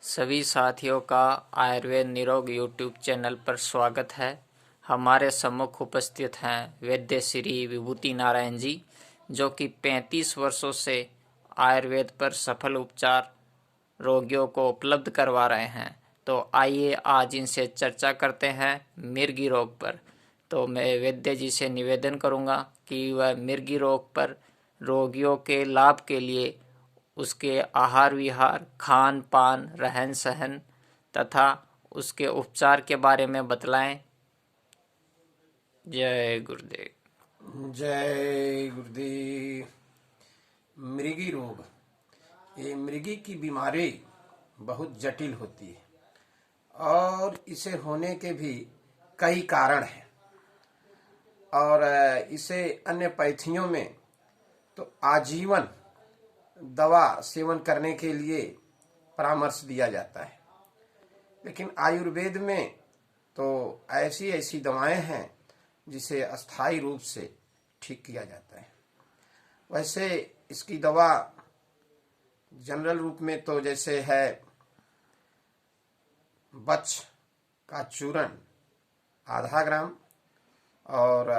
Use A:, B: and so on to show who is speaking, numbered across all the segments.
A: सभी साथियों का आयुर्वेद निरोग यूट्यूब चैनल पर स्वागत है। हमारे सम्मुख उपस्थित हैं वैद्य श्री विभूति नारायण जी, जो कि 35 वर्षों से आयुर्वेद पर सफल उपचार रोगियों को उपलब्ध करवा रहे हैं। तो आइए आज इनसे चर्चा करते हैं मिर्गी रोग पर। तो मैं वैद्य जी से निवेदन करूंगा कि वह मिर्गी रोग पर रोगियों के लाभ के लिए उसके आहार विहार, खान पान, रहन सहन तथा उसके उपचार के बारे में बतलाएं। जय गुरुदेव।
B: जय गुरुदेव। मृगी रोग, ये मृगी की बीमारी बहुत जटिल होती है और इसे होने के भी कई कारण हैं। और इसे अन्य पैथियों में तो आजीवन दवा सेवन करने के लिए परामर्श दिया जाता है, लेकिन आयुर्वेद में तो ऐसी ऐसी दवाएं हैं जिसे अस्थायी रूप से ठीक किया जाता है। वैसे इसकी दवा जनरल रूप में तो जैसे है बच का चूर्ण आधा ग्राम और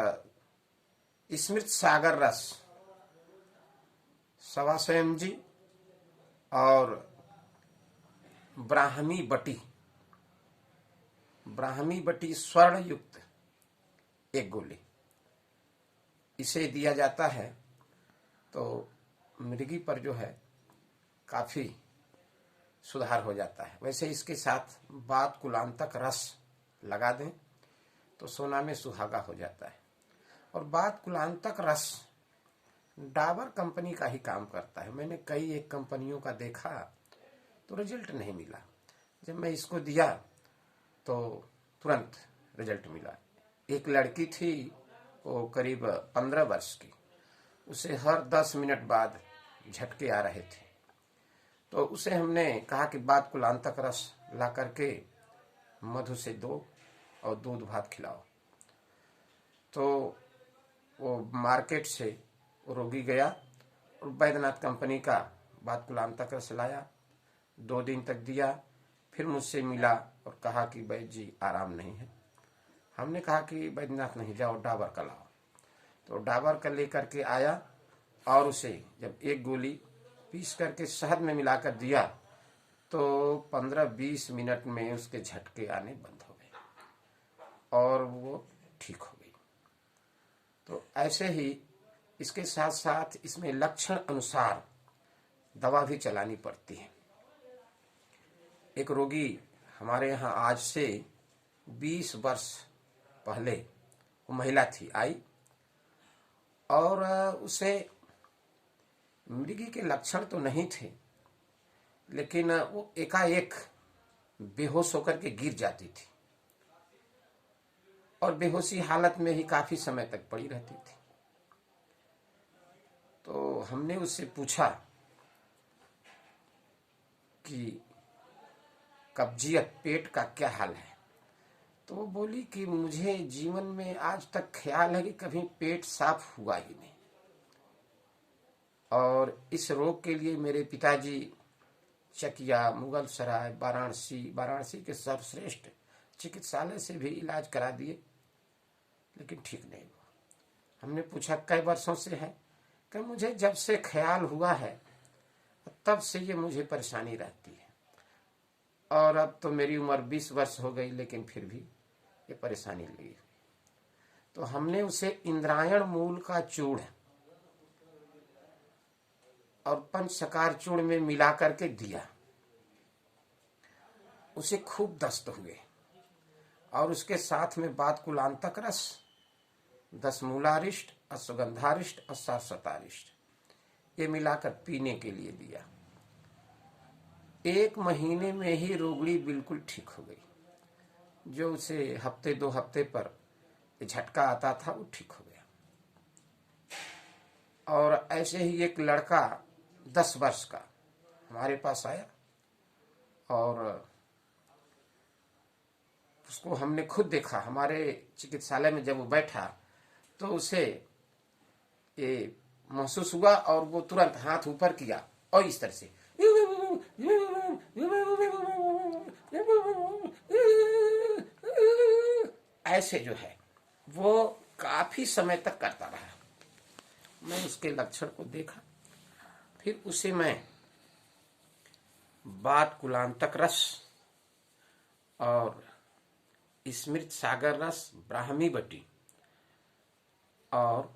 B: स्मृत सागर रस 125 mg और ब्राह्मी बटी स्वर्ण युक्त 1 गोली इसे दिया जाता है। तो मृगी पर जो है काफी सुधार हो जाता है। वैसे इसके साथ बात कुलांतक रस लगा दें तो सोना में सुहागा हो जाता है। और बात कुलांतक रस डाबर कंपनी का ही काम करता है। मैंने कई एक कंपनियों का देखा तो रिजल्ट नहीं मिला। जब मैं इसको दिया तो तुरंत रिजल्ट मिला। एक लड़की थी, वो करीब 15 वर्ष की, उसे हर 10 मिनट बाद झटके आ रहे थे। तो उसे हमने कहा कि बात कुलांतक रस ला करके मधु से दो और दूध भात खिलाओ। तो वो मार्केट से रोगी गया और बैद्यनाथ कंपनी का बात कुलांतक रस लाया, 2 दिन तक दिया। फिर मुझसे मिला और कहा कि वैद्य जी आराम नहीं है। हमने कहा कि बैद्यनाथ नहीं, जाओ डाबर का लाओ। तो डाबर का लेकर के आया और उसे जब 1 गोली पीस करके शहद में मिलाकर दिया तो 15-20 मिनट में उसके झटके आने बंद हो गए और वो ठीक हो गई। तो ऐसे ही इसके साथ साथ इसमें लक्षण अनुसार दवा भी चलानी पड़ती है। एक रोगी हमारे यहाँ आज से 20 वर्ष पहले, वो महिला थी, आई और उसे मृगी के लक्षण तो नहीं थे, लेकिन वो एकाएक बेहोश होकर के गिर जाती थी और बेहोशी हालत में ही काफी समय तक पड़ी रहती थी। तो हमने उससे पूछा कि कब्जियत, पेट का क्या हाल है। तो वो बोली कि मुझे जीवन में आज तक ख्याल है कि कभी पेट साफ हुआ ही नहीं, और इस रोग के लिए मेरे पिताजी चकिया, मुगल सराय, वाराणसी के सर्वश्रेष्ठ चिकित्सालय से भी इलाज करा दिए, लेकिन ठीक नहीं हुआ। हमने पूछा कई वर्षों से है? कि मुझे जब से ख्याल हुआ है तब से ये मुझे परेशानी रहती है, और अब तो मेरी उम्र 20 वर्ष हो गई, लेकिन फिर भी ये परेशानी लगी हुई। तो हमने उसे इंद्रायण मूल का चूर्ण और पंचसकार चूर्ण में मिला करके दिया। उसे खूब दस्त हुए और उसके साथ में बात कुलांतक रस, 10 मूलारिष्ट, अश्वगंधारिष्ट और सरस्वतारिष्ट ये मिलाकर पीने के लिए दिया। 1 महीने में ही रोगी बिल्कुल ठीक हो गई। जो उसे हफ्ते 2 हफ्ते पर झटका आता था वो ठीक हो गया। और ऐसे ही एक लड़का 10 वर्ष का हमारे पास आया और उसको हमने खुद देखा। हमारे चिकित्सालय में जब वो बैठा तो उसे ये महसूस हुआ और वो तुरंत हाथ ऊपर किया और इस तरह से ऐसे जो है वो काफी समय तक करता रहा। मैं उसके लक्षण को देखा, फिर उसे मैं बात कुलांतक रस और स्मृत सागर रस, ब्राह्मी बटी और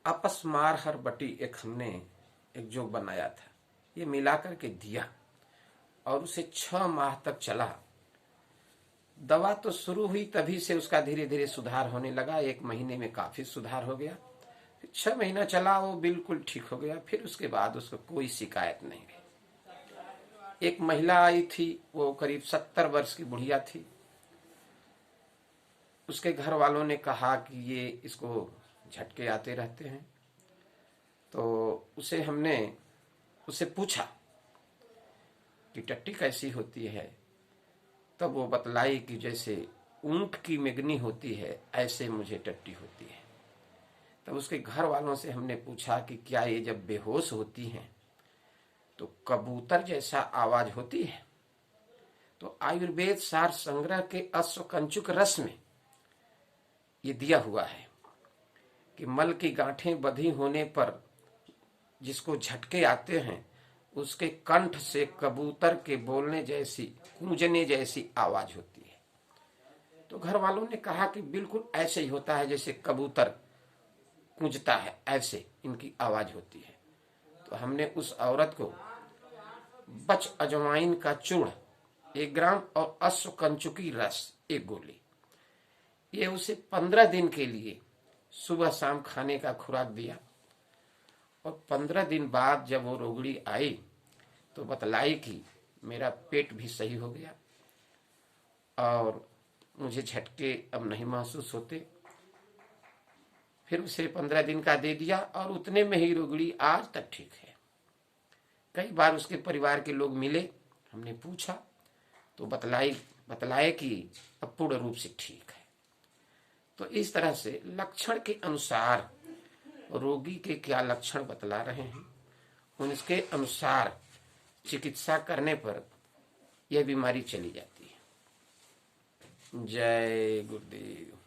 B: अपस्मारहर बटी एक हमने एक जोग बनाया था, ये मिलाकर के दिया और उसे 6 माह तक चला। दवा तो शुरू हुई तभी से उसका धीरे धीरे सुधार होने लगा। 1 महीने में काफी सुधार हो गया। 6 महीना चला, वो बिल्कुल ठीक हो गया। फिर उसके बाद उसको कोई शिकायत नहीं रही। एक महिला आई थी, वो करीब 70 वर्ष की बुढ़िया थी। उसके घर वालों ने कहा कि ये इसको झटके आते रहते हैं, तो हमने उससे पूछा कि टट्टी कैसी होती है। तब वो बतलाई कि जैसे ऊंट की मिगनी होती है ऐसे मुझे टट्टी होती है। तब उसके घर वालों से हमने पूछा कि क्या ये जब बेहोश होती हैं तो कबूतर जैसा आवाज होती है? तो आयुर्वेद सार संग्रह के अश्वकंचुक रस में ये दिया हुआ है कि मल की गांठें बंधी होने पर जिसको झटके आते हैं उसके कंठ से कबूतर के बोलने जैसी, कूंजने जैसी आवाज होती है। तो घर वालों ने कहा कि बिल्कुल ऐसे ही होता है जैसे कबूतर कूंजता है, ऐसे इनकी आवाज होती है। तो हमने उस औरत को बच अजवाइन का चूर्ण 1 ग्राम और अश्वकंचुकी रस 1 गोली, ये उसे 15 दिन के लिए सुबह शाम खाने का खुराक दिया। और 15 दिन बाद जब वो रोगड़ी आई तो बतलाई कि मेरा पेट भी सही हो गया और मुझे झटके अब नहीं महसूस होते। फिर उसे 15 दिन का दे दिया और उतने में ही रोगड़ी आज तक ठीक है। कई बार उसके परिवार के लोग मिले, हमने पूछा तो बतलाए कि अब पूर्ण रूप से ठीक है। तो इस तरह से लक्षण के अनुसार रोगी के क्या लक्षण बतला रहे हैं, उनके अनुसार चिकित्सा करने पर यह बीमारी चली जाती है। जय गुरुदेव।